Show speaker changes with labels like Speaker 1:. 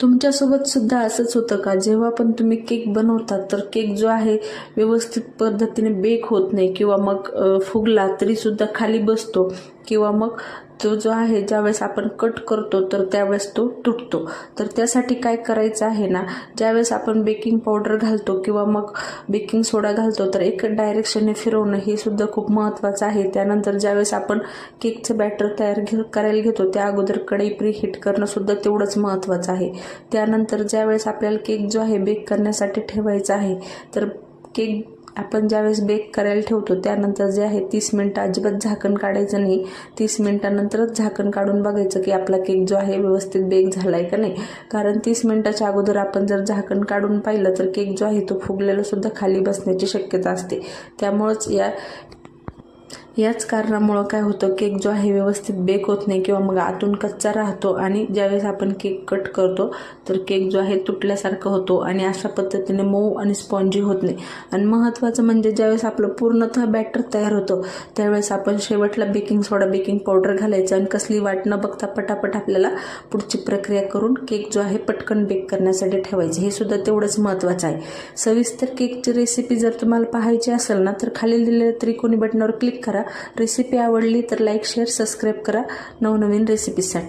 Speaker 1: तुमच्यासोबत सुद्धा असंच होतं का? जेव्हा पण तुम्ही केक बनवता तर केक जो आहे व्यवस्थित पद्धतीने बेक होत नाही किंवा मग फुगला तरी सुद्धा खाली बसतो किंवा मग तो जो आहे ज्यावेळेस आपण कट करतो तर त्यावेळेस तो तुटतो. तर त्यासाठी काय करायचं आहे ना, ज्यावेळेस आपण बेकिंग पावडर घालतो किंवा मग बेकिंग सोडा घालतो तर एक डायरेक्शनने फिरवणं हे सुद्धा खूप महत्त्वाचं आहे. त्यानंतर ज्यावेळेस आपण केकचं बॅटर करायला घेतो त्या अगोदर कढई प्रीहीट करणं सुद्धा तेवढंच महत्त्वाचं आहे. त्यानंतर ज्यावेळेस आपल्याला केक जो आहे बेक करण्यासाठी ठेवायचा आहे तर केक आपण ज्यावेळेस बेक करायला ठेवतो त्यानंतर जे आहे 30 मिनिटं अजिबात झाकण काढायचं नाही. 30 मिनिटानंतरच झाकण काढून बघायचं की आपला केक जो आहे व्यवस्थित बेक झाला आहे का नाही. कारण 30 मिनिटाच्या अगोदर आपण जर झाकण काढून पाहिलं तर केक जो आहे तो फुगलेला सुद्धा खाली बसण्याची शक्यता असते. त्यामुळंच याच कारणामुळं काय होतं, केक जो आहे व्यवस्थित बेक होत नाही किंवा मग आतून कच्चा राहतो आणि ज्यावेळेस आपण केक कट करतो तर केक जो आहे तुटल्यासारखा होतो आणि अशा पद्धतीने मऊ आणि स्पॉन्जी होत नाही. आणि महत्त्वाचं म्हणजे ज्यावेळेस आपलं पूर्णतः बॅटर तयार होतं त्यावेळेस आपण शेवटला बेकिंग सोडा बेकिंग पावडर घालायचं आणि कसली वाट न बघता पटापट आपल्याला पुढची प्रक्रिया करून केक जो आहे पटकन बेक करण्यासाठी ठेवायचे. हे सुद्धा तेवढंच महत्त्वाचं आहे. सविस्तर केकची रेसिपी जर तुम्हाला पाहायची असेल ना तर खाली दिलेल्या त्रिकोणी बटनावर क्लिक करा. रेसिपी आवडली तर लाईक शेअर सबस्क्राईब करा नवनवीन रेसिपीसाठी.